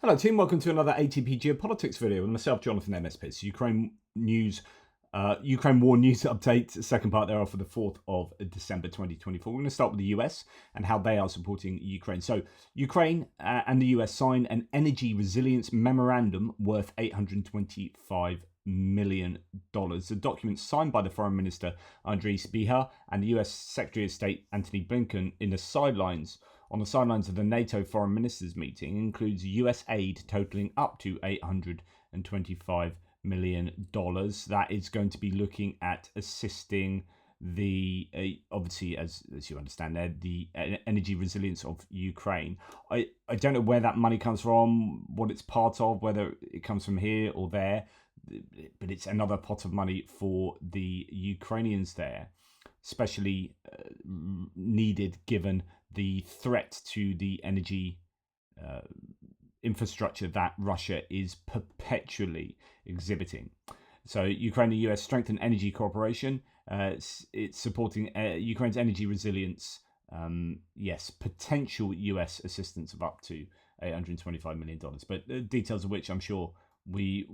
Hello team, welcome to another ATP Geopolitics video with myself, Jonathan MS Pitts. Ukraine war news update, second part thereof for the 4th of December 2024. We're going to start with the US and how they are supporting Ukraine. So Ukraine and the US signed an energy resilience memorandum worth $825 million. The document signed by the Foreign Minister Andriy Sybiha and the US Secretary of State Antony Blinken on the sidelines of the NATO foreign ministers meeting includes US aid totaling up to $825 million. That is going to be looking at assisting the, obviously, as you understand there, the energy resilience of Ukraine. I don't know where that money comes from, what it's part of, whether it comes from here or there, but it's another pot of money for the Ukrainians there, especially needed given the threat to the energy infrastructure that Russia is perpetually exhibiting. So Ukraine and the US strengthen energy cooperation. It's supporting Ukraine's energy resilience. Yes, potential US assistance of up to $825 million. But the details of which I'm sure we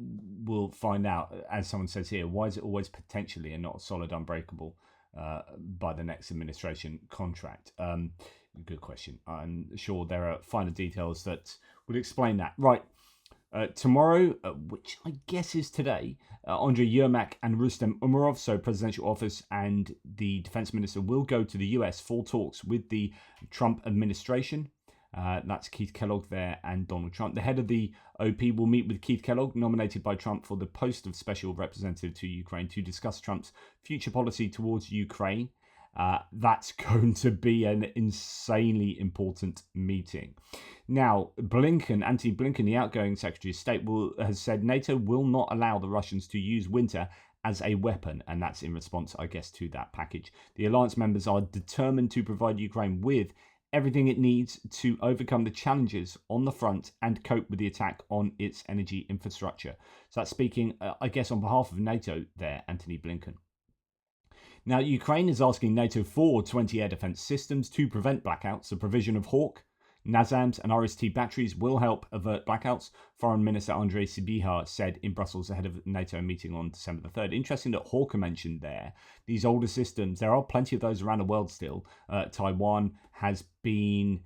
will find out. As someone says here, why is it always potentially and not solid, unbreakable by the next administration contract? Good question. I'm sure there are finer details that would explain that. Right. Tomorrow, which I guess is today, Andriy Yermak and Rustem Umerov, so presidential office and the defense minister, will go to the US for talks with the Trump administration. That's Keith Kellogg there and Donald Trump. The head of the OP will meet with Keith Kellogg, nominated by Trump for the post of special representative to Ukraine, to discuss Trump's future policy towards Ukraine. That's going to be an insanely important meeting. Now, Antony Blinken, the outgoing Secretary of State, has said NATO will not allow the Russians to use winter as a weapon, and that's in response, I guess, to that package. The alliance members are determined to provide Ukraine with everything it needs to overcome the challenges on the front and cope with the attack on its energy infrastructure. So that's speaking, I guess, on behalf of NATO there, Antony Blinken. Now, Ukraine is asking NATO for 20 air defense systems to prevent blackouts. The provision of Hawk, NASAMS and RST batteries will help avert blackouts, Foreign Minister Andriy Sybiha said in Brussels ahead of NATO meeting on December the 3rd. Interesting that Hawk are mentioned there. These older systems, there are plenty of those around the world still. Taiwan has been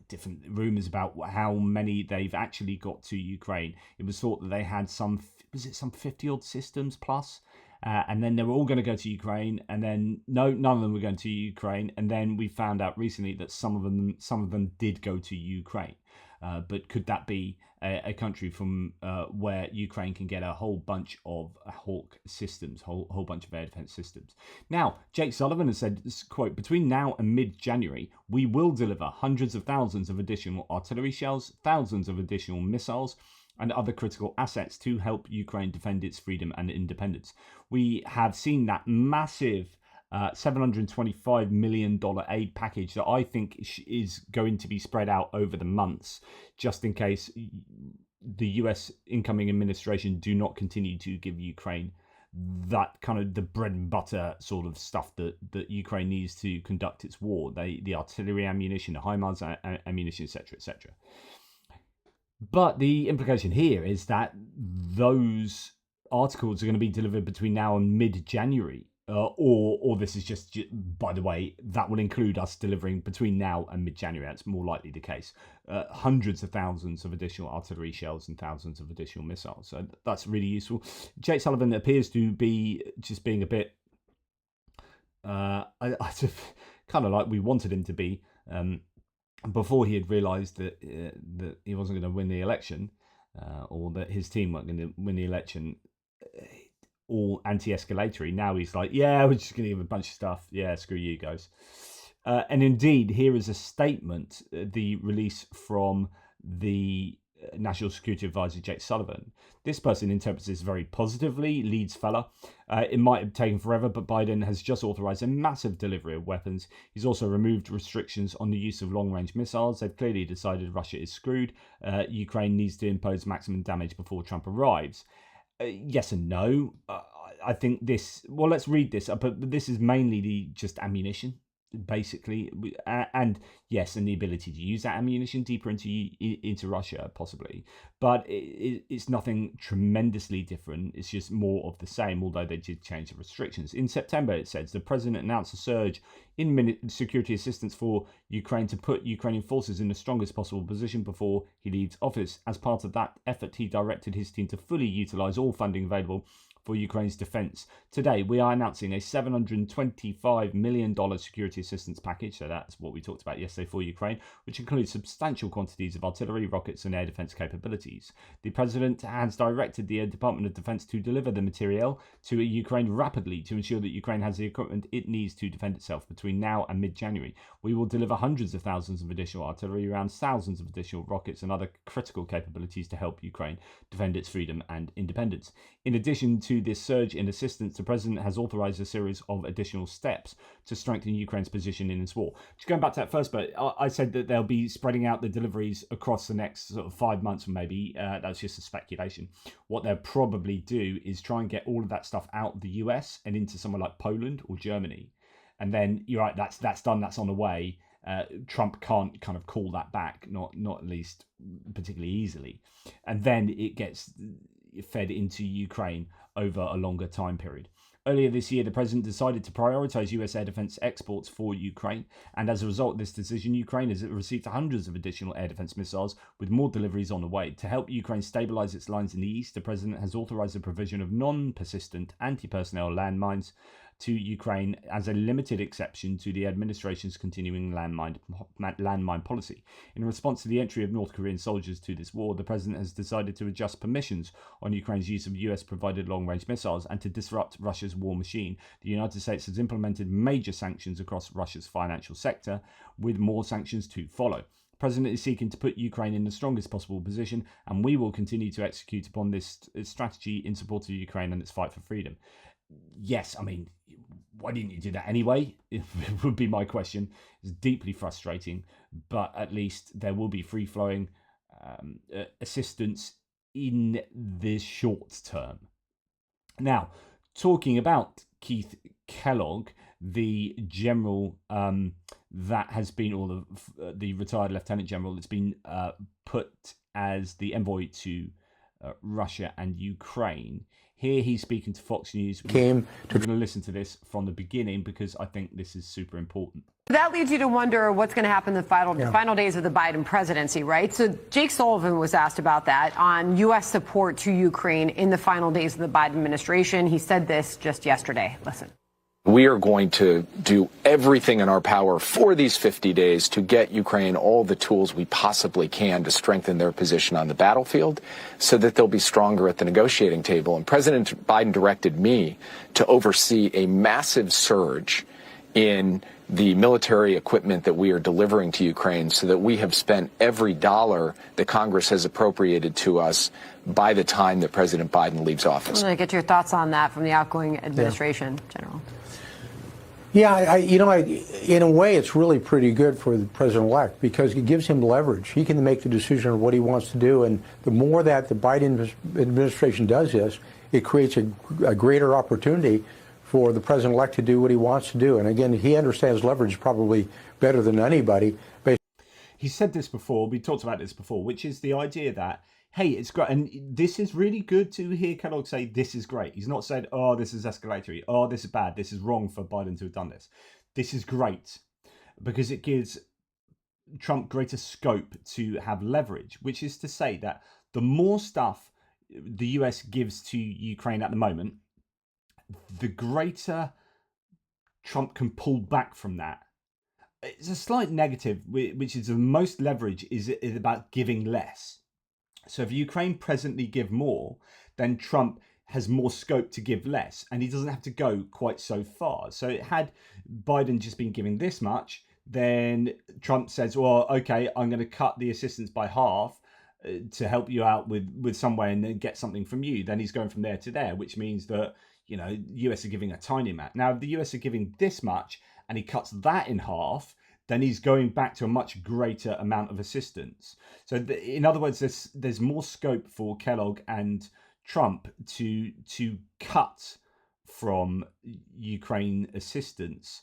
different rumours about how many they've actually got to Ukraine. It was thought that they had some 50 odd systems plus. And then they were all going to go to Ukraine, and then none of them were going to Ukraine. And then we found out recently that some of them did go to Ukraine. But could that be a country from where Ukraine can get a whole bunch of Hawk systems, whole bunch of air defense systems? Now, Jake Sullivan has said, quote, between now and mid-January, we will deliver hundreds of thousands of additional artillery shells, thousands of additional missiles, and other critical assets to help Ukraine defend its freedom and independence. We have seen that massive $725 million aid package that I think is going to be spread out over the months, just in case the US incoming administration do not continue to give Ukraine that kind of the bread and butter sort of stuff that Ukraine needs to conduct its war. The artillery ammunition, the HIMARS ammunition, etc., etc. But the implication here is that those articles are going to be delivered between now and mid-January. Or this is just, by the way, that will include us delivering between now and mid-January. That's more likely the case. Hundreds of thousands of additional artillery shells and thousands of additional missiles. So that's really useful. Jake Sullivan appears to be just being a bit, I kind of like we wanted him to be, before he had realised that he wasn't going to win the election, or that his team weren't going to win the election, all anti-escalatory. Now he's like, yeah, we're just going to give a bunch of stuff. Yeah, screw you guys. And indeed, here is a statement, the release from the National Security Advisor Jake Sullivan. This person interprets this very positively. Leeds fella. It might have taken forever, but Biden has just authorized a massive delivery of weapons. He's also removed restrictions on the use of long-range missiles. They've clearly decided Russia is screwed. Ukraine needs to impose maximum damage before Trump arrives. Yes and no. I think this... Well, let's read this. But this is mainly just ammunition. basically, and yes, and the ability to use that ammunition deeper into Russia, possibly, but it's nothing tremendously different. It's just more of the same, although they did change the restrictions. In September, it says the president announced a surge in security assistance for Ukraine to put Ukrainian forces in the strongest possible position before he leaves office. As part of that effort, he directed his team to fully utilize all funding available for Ukraine's defense. Today, we are announcing a $725 million security assistance package, so that's what we talked about yesterday for Ukraine, which includes substantial quantities of artillery, rockets, and air defense capabilities. The president has directed the Department of Defense to deliver the materiel to Ukraine rapidly to ensure that Ukraine has the equipment it needs to defend itself between now and mid-January. We will deliver hundreds of thousands of additional artillery, around thousands of additional rockets, and other critical capabilities to help Ukraine defend its freedom and independence. In addition to this surge in assistance, the president has authorized a series of additional steps to strengthen Ukraine's position in this war. Just going back to that first bit, I said that they'll be spreading out the deliveries across the next sort of 5 months, maybe. That's just a speculation. What they'll probably do is try and get all of that stuff out of the US and into somewhere like Poland or Germany. And then, you're right, that's done, that's on the way. Trump can't kind of call that back, not at least particularly easily. And then it gets fed into Ukraine over a longer time period. Earlier this year, the president decided to prioritize US air defense exports for Ukraine, and as a result of this decision, Ukraine has received hundreds of additional air defense missiles, with more deliveries on the way. To help Ukraine stabilize its lines in the east, the president has authorized the provision of non-persistent anti-personnel landmines to Ukraine as a limited exception to the administration's continuing landmine policy. In response to the entry of North Korean soldiers to this war, the president has decided to adjust permissions on Ukraine's use of US-provided long-range missiles and to disrupt Russia's war machine. The United States has implemented major sanctions across Russia's financial sector, with more sanctions to follow. The president is seeking to put Ukraine in the strongest possible position, and we will continue to execute upon this strategy in support of Ukraine and its fight for freedom. Yes, I mean, why didn't you do that anyway? It would be my question. It's deeply frustrating, but at least there will be free-flowing assistance in the short term. Now, talking about Keith Kellogg, the general that has been, or the retired lieutenant general that's been put as the envoy to Russia and Ukraine. Here he's speaking to Fox News. We're going to listen to this from the beginning because I think this is super important. That leads you to wonder what's going to happen in the final days of the Biden presidency, right? So Jake Sullivan was asked about that on U.S. support to Ukraine in the final days of the Biden administration. He said this just yesterday. Listen. We are going to do everything in our power for these 50 days to get Ukraine all the tools we possibly can to strengthen their position on the battlefield so that they'll be stronger at the negotiating table. And President Biden directed me to oversee a massive surge in the military equipment that we are delivering to Ukraine so that we have spent every dollar that Congress has appropriated to us by the time that President Biden leaves office. I'm going to get your thoughts on that from the outgoing administration, General. Yeah, in a way, it's really pretty good for the president-elect because it gives him leverage. He can make the decision of what he wants to do, and the more that the Biden administration does this, it creates a greater opportunity for the president-elect to do what he wants to do. And again, he understands leverage probably better than anybody. He said this before, we talked about this before, which is the idea that, hey, it's great. And this is really good to hear Kellogg say, this is great. He's not said, oh, this is escalatory. Oh, this is bad. This is wrong for Biden to have done this. This is great because it gives Trump greater scope to have leverage, which is to say that the more stuff the US gives to Ukraine at the moment, the greater Trump can pull back from that. It's a slight negative, which is the most leverage is about giving less. So if Ukraine presently give more, then Trump has more scope to give less, and he doesn't have to go quite so far. So had Biden just been giving this much, then Trump says, well, okay, I'm going to cut the assistance by half to help you out with some way and then get something from you. Then he's going from there to there, which means that, you know, US are giving a tiny amount. Now, if the US are giving this much and he cuts that in half, then he's going back to a much greater amount of assistance. So in other words, there's more scope for Kellogg and Trump to cut from Ukraine assistance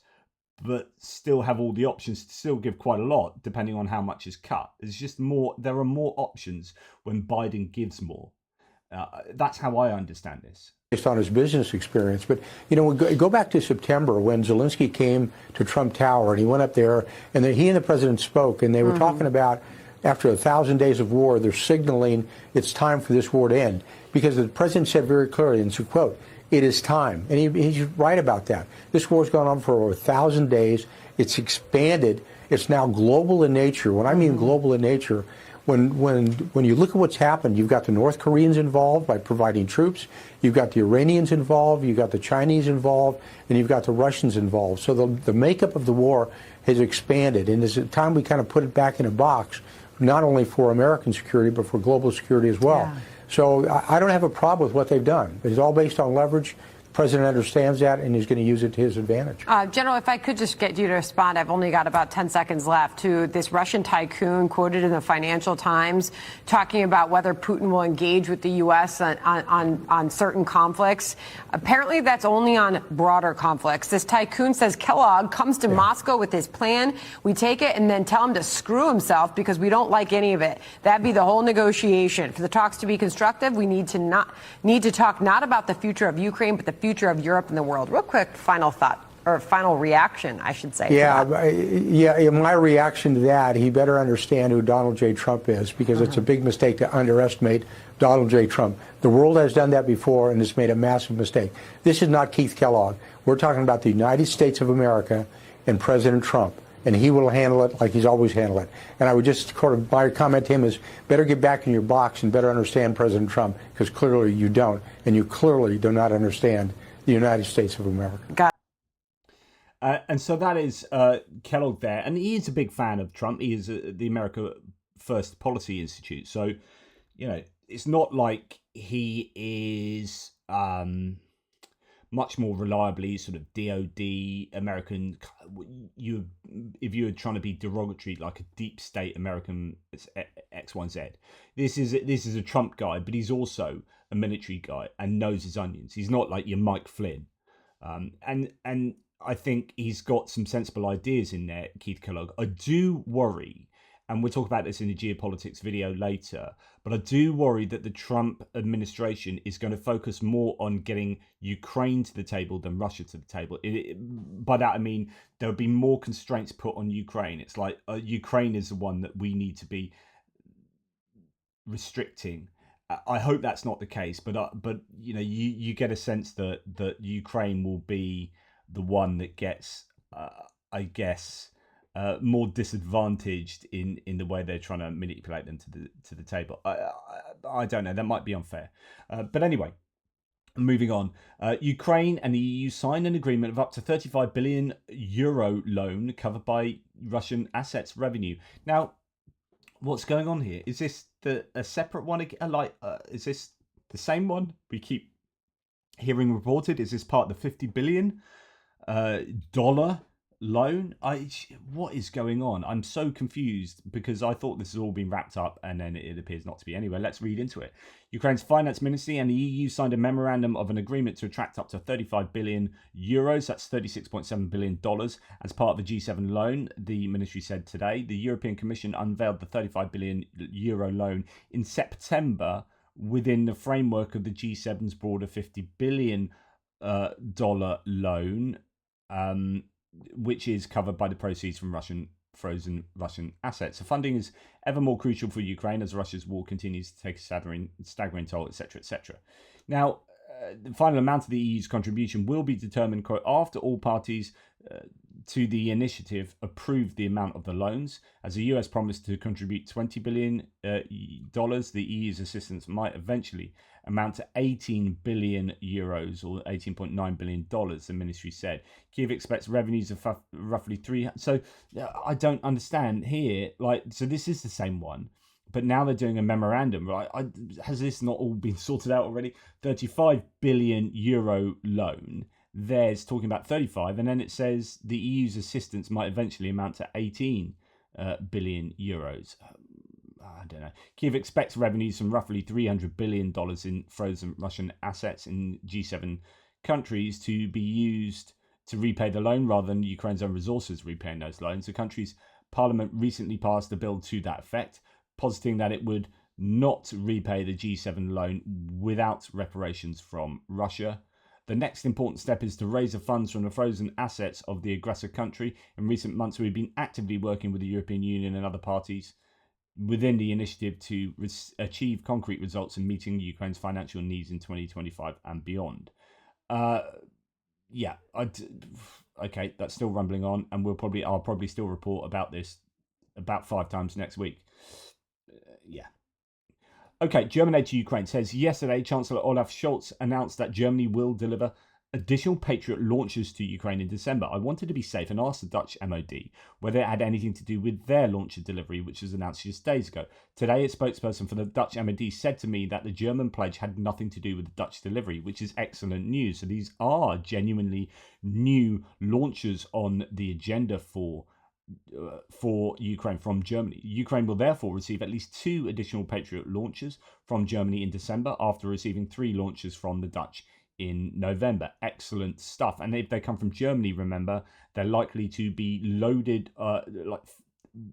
but still have all the options to still give quite a lot, depending on how much is cut. There's just more. There are more options when Biden gives more. That's how I understand this. Based on his business experience. But, we go back to September when Zelensky came to Trump Tower and he went up there and he and the president spoke and they were talking about after 1,000 days of war, they're signaling it's time for this war to end because the president said very clearly, and it's a quote, it is time. And he's right about that. This war's gone on for over 1,000 days. It's expanded. It's now global in nature. When I mean global in nature, when you look at what's happened, you've got the North Koreans involved by providing troops, you've got the Iranians involved, you've got the Chinese involved, and you've got the Russians involved. So the makeup of the war has expanded, and it's time we kind of put it back in a box, not only for American security, but for global security as well. Yeah. So I don't have a problem with what they've done. It's all based on leverage. The president understands that, and he's going to use it to his advantage. General, if I could just get you to respond, I've only got about 10 seconds left, to this Russian tycoon quoted in the Financial Times talking about whether Putin will engage with the U.S. on certain conflicts. Apparently, that's only on broader conflicts. This tycoon says Kellogg comes to Moscow with his plan. We take it and then tell him to screw himself because we don't like any of it. That'd be the whole negotiation. For the talks to be constructive, we need to talk not about the future of Ukraine, but the future of Europe and the world. Real quick, final thought, or final reaction, I should say. Yeah, my reaction to that, he better understand who Donald J. Trump is, because it's a big mistake to underestimate Donald J. Trump. The world has done that before, and it's made a massive mistake. This is not Keith Kellogg. We're talking about the United States of America and President Trump, and he will handle it like he's always handled it. And I would just my comment to him is, better get back in your box and better understand President Trump, because clearly you don't, and you clearly do not understand the United States of America. And so that is Kellogg there. And he is a big fan of Trump. He is the America First Policy Institute. So, it's not like he is much more reliably sort of DOD American. If you were trying to be derogatory, like a deep state American X, Y, and Z. This is a Trump guy, but he's also a military guy and knows his onions. He's not like your Mike Flynn. And I think he's got some sensible ideas in there, Keith Kellogg. I do worry, and we'll talk about this in the Geopolitics video later, but I do worry that the Trump administration is going to focus more on getting Ukraine to the table than Russia to the table. By that I mean there'll be more constraints put on Ukraine. It's like Ukraine is the one that we need to be restricting. I hope that's not the case, but you get a sense that Ukraine will be the one that gets, I guess, more disadvantaged in the way they're trying to manipulate them to the table. I don't know. That might be unfair, but anyway. Moving on, Ukraine and the EU signed an agreement of up to 35 billion euro loan covered by Russian assets revenue. Now, what's going on here? Is this a separate one? Is this the same one we keep hearing reported? Is this part of the $50 billion dollar loan? What is going on? I'm so confused because I thought this has all been wrapped up and then it appears not to be. Anyway, let's read into it. Ukraine's finance ministry and the EU signed a memorandum of an agreement to attract up to 35 billion euros, that's $36.7 billion, as part of the G7 loan, the ministry said today. The European Commission unveiled the 35 billion euro loan in September within the framework of the G7's broader $50 billion dollar loan, which is covered by the proceeds from frozen Russian assets. So funding is ever more crucial for Ukraine as Russia's war continues to take a staggering toll, etc., etc. Now, the final amount of the EU's contribution will be determined, quote, after all parties to the initiative approve the amount of the loans. As the US promised to contribute $20 billion, the EU's assistance might eventually amount to 18 billion euros or $18.9 billion, the ministry said. Kyiv expects revenues of roughly 300. So I don't understand here. So this is the same one, but now they're doing a memorandum, right? Has this not all been sorted out already? 35 billion euro loan. There's talking about 35, and then it says the EU's assistance might eventually amount to 18 billion euros. I don't know. Kyiv expects revenues from roughly $300 billion in frozen Russian assets in G7 countries to be used to repay the loan rather than Ukraine's own resources repaying those loans. The country's parliament recently passed a bill to that effect, positing that it would not repay the G7 loan without reparations from Russia. The next important step is to raise the funds from the frozen assets of the aggressor country. In recent months, we've been actively working with the European Union and other parties within the initiative to achieve concrete results in meeting Ukraine's financial needs in 2025 and beyond. Okay, that's still rumbling on, and I'll probably still report about this about 5 times next week. Okay, German aid to Ukraine says yesterday, Chancellor Olaf Scholz announced that Germany will deliver additional Patriot launchers to Ukraine in December. I wanted to be safe and asked the Dutch MOD whether it had anything to do with their launcher delivery, which was announced just days ago. Today, a spokesperson for the Dutch MOD said to me that the German pledge had nothing to do with the Dutch delivery, which is excellent news. So these are genuinely new launchers on the agenda for Ukraine from Germany. Ukraine will therefore receive at least 2 additional Patriot launchers from Germany in December after receiving 3 launchers from the Dutch in November. Excellent stuff. And if they come from Germany, remember, they're likely to be loaded,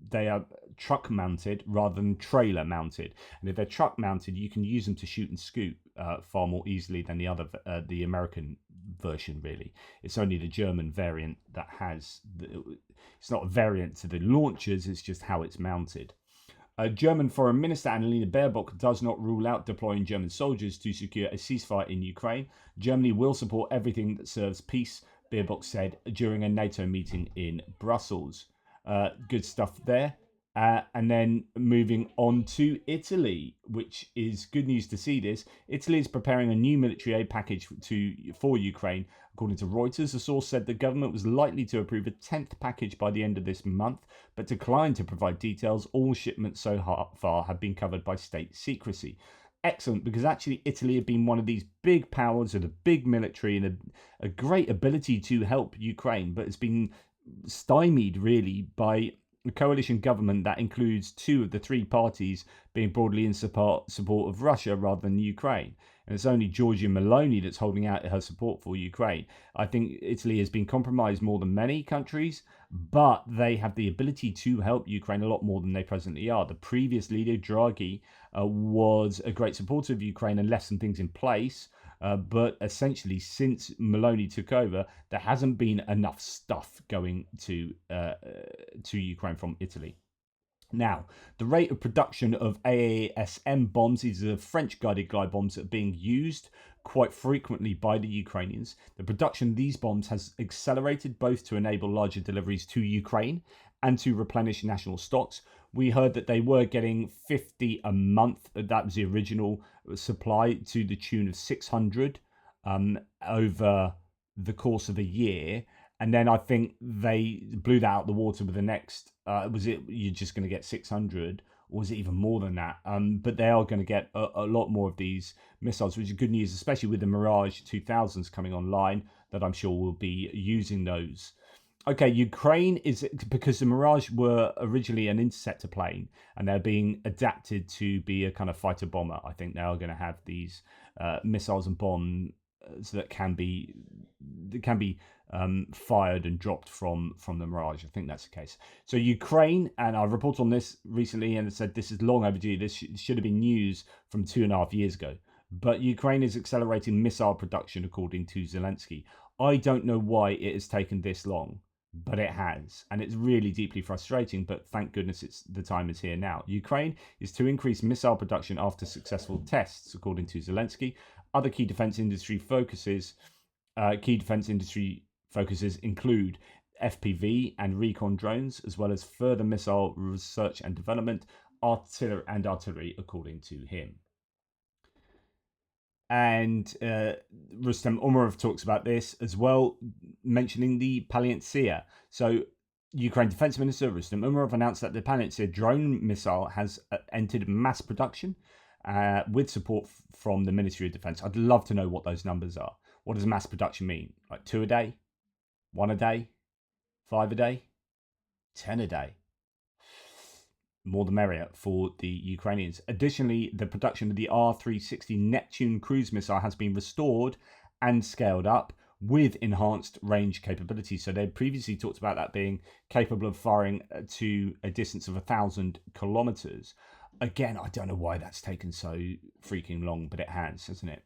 they are truck mounted rather than trailer mounted. And if they're truck mounted, you can use them to shoot and scoot far more easily than the American version, really. It's only the German variant that has it's not a variant to the launchers, it's just how it's mounted. German Foreign Minister Annalena Baerbock does not rule out deploying German soldiers to secure a ceasefire in Ukraine. Germany will support everything that serves peace, Baerbock said during a NATO meeting in Brussels. Good stuff there. And then moving on to Italy, which is good news to see this. Italy is preparing a new military aid package for Ukraine. According to Reuters, the source said the government was likely to approve a 10th package by the end of this month, but declined to provide details. All shipments so far have been covered by state secrecy. Excellent, because actually Italy have been one of these big powers with a big military and a great ability to help Ukraine, but it's been stymied really by a coalition government that includes 2 of the 3 parties being broadly in support of Russia rather than Ukraine. And it's only Giorgia Meloni that's holding out her support for Ukraine. I think Italy has been compromised more than many countries, but they have the ability to help Ukraine a lot more than they presently are. The previous leader, Draghi, was a great supporter of Ukraine and left some things in place. But essentially, since Meloni took over, there hasn't been enough stuff going to Ukraine from Italy. Now, the rate of production of AASM bombs, these are French guided glide bombs that are being used quite frequently by the Ukrainians. The production of these bombs has accelerated both to enable larger deliveries to Ukraine and to replenish national stocks. We heard that they were getting 50 a month. That was the original supply, to the tune of 600 over the course of a year. And then I think they blew that out the water with the next, you're just going to get 600, or was it even more than that? But they are going to get a lot more of these missiles, which is good news, especially with the Mirage 2000s coming online, that I'm sure will be using those. Okay, Ukraine is, because the Mirage were originally an interceptor plane and they're being adapted to be a kind of fighter bomber. I think they are going to have these missiles and bombs that can be fired and dropped from the Mirage. I think that's the case. So Ukraine, and I reported on this recently and it said this is long overdue. This should have been news from 2.5 years ago. But Ukraine is accelerating missile production, according to Zelensky. I don't know why it has taken this long, but it has, and it's really deeply frustrating, but thank goodness the time is here now. Ukraine is to increase missile production after successful tests, according to Zelensky. Other key defense industry focuses include FPV and recon drones, as well as further missile research and development, artillery, according to him. And Rustem Umerov talks about this as well, mentioning the Palantir. So Ukraine Defense Minister Rustem Umerov announced that the Palantir drone missile has entered mass production with support from the Ministry of Defense. I'd love to know what those numbers are. What does mass production mean? Like 2 a day? 1 a day? 5 a day? 10 a day? More the merrier for the Ukrainians. Additionally, the production of the R-360 Neptune cruise missile has been restored and scaled up, with enhanced range capability. So they previously talked about that being capable of firing to a distance of 1,000 kilometers. Again, I don't know why that's taken so freaking long, but it has, hasn't it?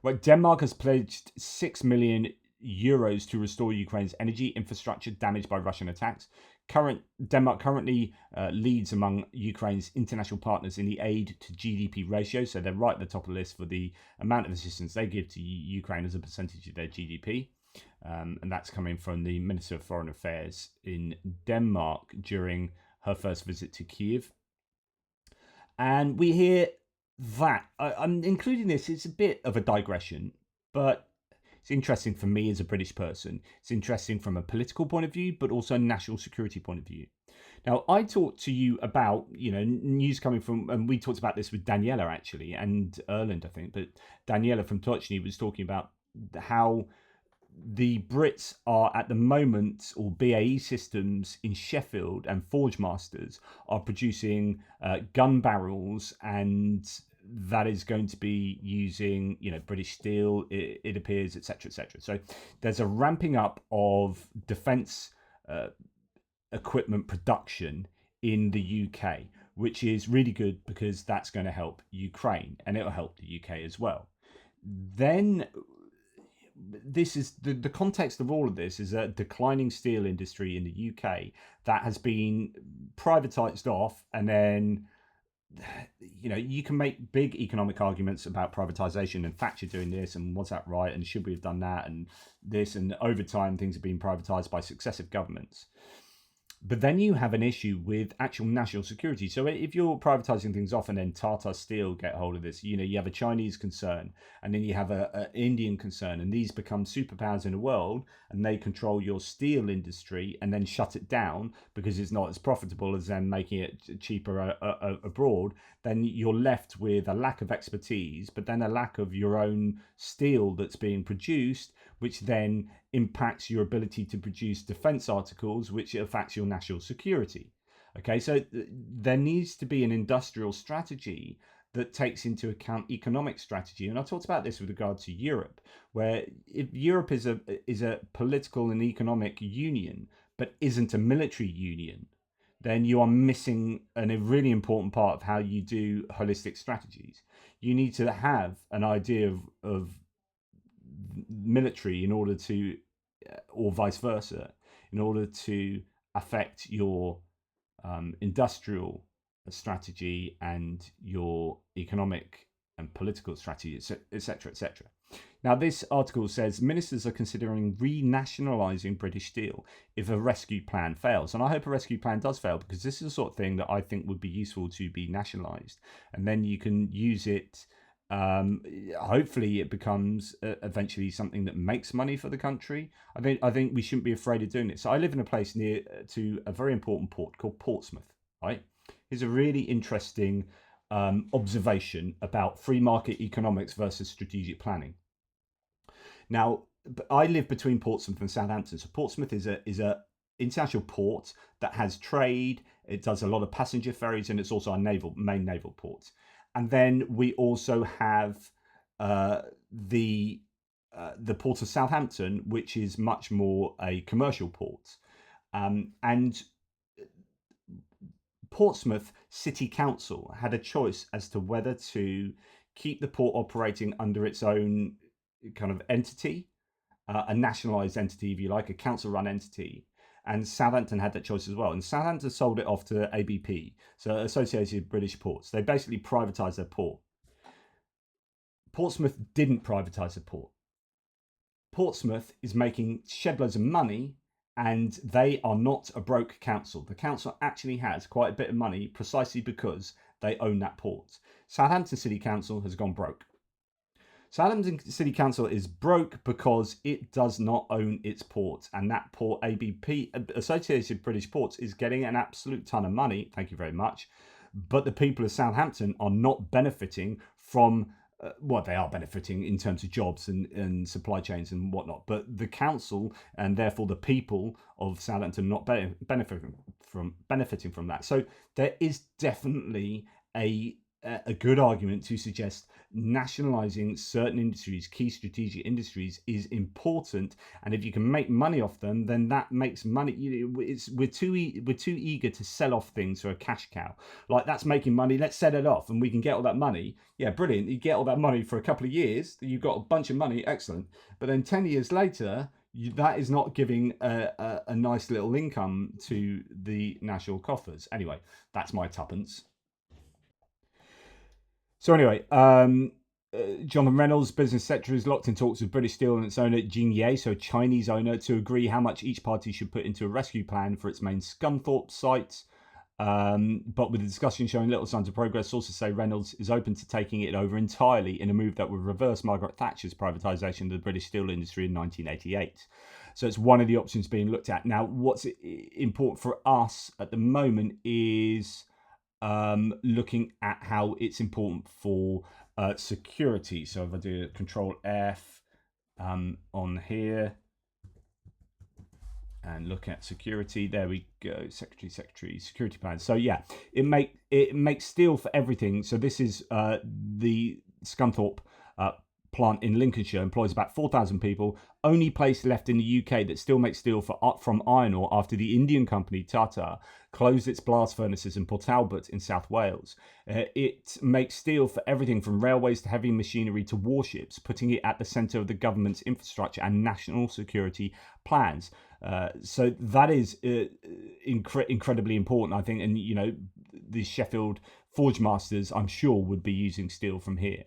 Right, Denmark has pledged 6 million euros to restore Ukraine's energy infrastructure damaged by Russian attacks. Denmark currently leads among Ukraine's international partners in the aid to GDP ratio, so they're right at the top of the list for the amount of assistance they give to Ukraine as a percentage of their GDP. And that's coming from the Minister of Foreign Affairs in Denmark during her first visit to Kyiv. And we hear that. I'm including this, it's a bit of a digression, but it's interesting for me as a British person. It's interesting from a political point of view, but also a national security point of view. Now, I talked to you about, news coming from, and we talked about this with Daniela actually, and Erland, I think, but Daniela from Touchney was talking about how the Brits are at the moment, or BAE Systems in Sheffield and Forgemasters are producing gun barrels, and that is going to be using, British steel, it appears, etc., etc. So there's a ramping up of defence equipment production in the UK, which is really good because that's going to help Ukraine and it'll help the UK as well. Then this is the context of all of this is a declining steel industry in the UK that has been privatized off, and then you can make big economic arguments about privatization and Thatcher doing this and was that right and should we have done that and this, and over time things have been privatized by successive governments. But then you have an issue with actual national security. So if you're privatizing things off and then Tata Steel get hold of this, you have a Chinese concern and then you have an Indian concern, and these become superpowers in the world and they control your steel industry and then shut it down because it's not as profitable as them making it cheaper abroad, then you're left with a lack of expertise, but then a lack of your own steel that's being produced, which then impacts your ability to produce defense articles, which affects your national security. Okay, so there needs to be an industrial strategy that takes into account economic strategy. And I talked about this with regard to Europe, where if Europe is a political and economic union, but isn't a military union, then you are missing a really important part of how you do holistic strategies. You need to have an idea of military in order to, or vice versa, in order to affect your industrial strategy and your economic and political strategy, etc., etc. Now, this article says ministers are considering renationalising British Steel if a rescue plan fails. And I hope a rescue plan does fail, because this is the sort of thing that I think would be useful to be nationalised. And then you can use it. Hopefully it becomes eventually something that makes money for the country. I think we shouldn't be afraid of doing it. So I live in a place near to a very important port called Portsmouth, right? Here's a really interesting observation about free market economics versus strategic planning. Now, I live between Portsmouth and Southampton. So Portsmouth is a international port that has trade. It does a lot of passenger ferries, and it's also our main naval port. And then we also have the port of Southampton, which is much more a commercial port. And Portsmouth City Council had a choice as to whether to keep the port operating under its own kind of entity, a nationalised entity, if you like, a council-run entity. And Southampton had that choice as well. And Southampton sold it off to ABP, so Associated British Ports. They basically privatised their port. Portsmouth didn't privatise the port. Portsmouth is making shed loads of money, and they are not a broke council. The council actually has quite a bit of money precisely because they own that port. Southampton City Council has gone broke. Southampton City Council is broke because it does not own its port, and that port, ABP, Associated British Ports, is getting an absolute ton of money, thank you very much, but the people of Southampton are not benefiting from, they are benefiting in terms of jobs and supply chains and whatnot, but the council and therefore the people of Southampton not benefiting from that. So there is definitely a a good argument to suggest nationalizing certain industries, key strategic industries, is important, and if you can make money off them, then that makes money. We're too eager to sell off things for a cash cow. Like, that's making money, let's sell it off and we can get all that money. Yeah, brilliant. You get all that money for a couple of years, you've got a bunch of money, excellent. But then 10 years later, that is not giving a nice little income to the national coffers. Anyway, that's my tuppence. So anyway, Jonathan Reynolds, business secretary, is locked in talks with British Steel and its owner Jingye, so Chinese owner, to agree how much each party should put into a rescue plan for its main Scunthorpe site. But with the discussion showing little signs of progress, sources say Reynolds is open to taking it over entirely in a move that would reverse Margaret Thatcher's privatisation of the British steel industry in 1988. So it's one of the options being looked at. Now, what's important for us at the moment is looking at how it's important for security. So if I do Control F on here and look at security, there we go. Secretary, security plans. So yeah, it makes steel for everything. So this is the Scunthorpe plant in Lincolnshire, employs about 4,000 people. Only place left in the UK that still makes steel from iron ore after the Indian company Tata closed its blast furnaces in Port Talbot in South Wales. It makes steel for everything from railways to heavy machinery to warships, putting it at the centre of the government's infrastructure and national security plans. So that is incredibly important, I think. And, you know, the Sheffield Forge Masters, I'm sure, would be using steel from here.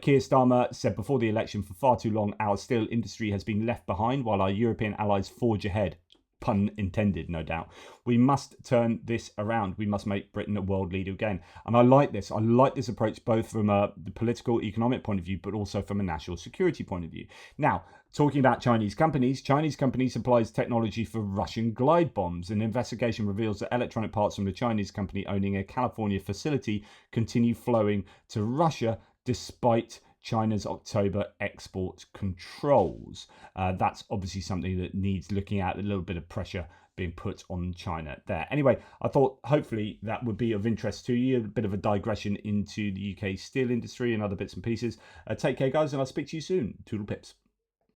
Keir Starmer said before the election, for far too long, our steel industry has been left behind while our European allies forge ahead. Pun intended, no doubt. We must turn this around. We must make Britain a world leader again. And I like this. I like this approach both from the political, economic point of view, but also from a national security point of view. Now, talking about Chinese company supplies technology for Russian glide bombs. An investigation reveals that electronic parts from the Chinese company owning a California facility continue flowing to Russia despite China's October export controls. That's obviously something that needs looking at, a little bit of pressure being put on China there. Anyway, I thought hopefully that would be of interest to you, a bit of a digression into the UK steel industry and other bits and pieces. Take care, guys, and I'll speak to you soon. Toodle pips.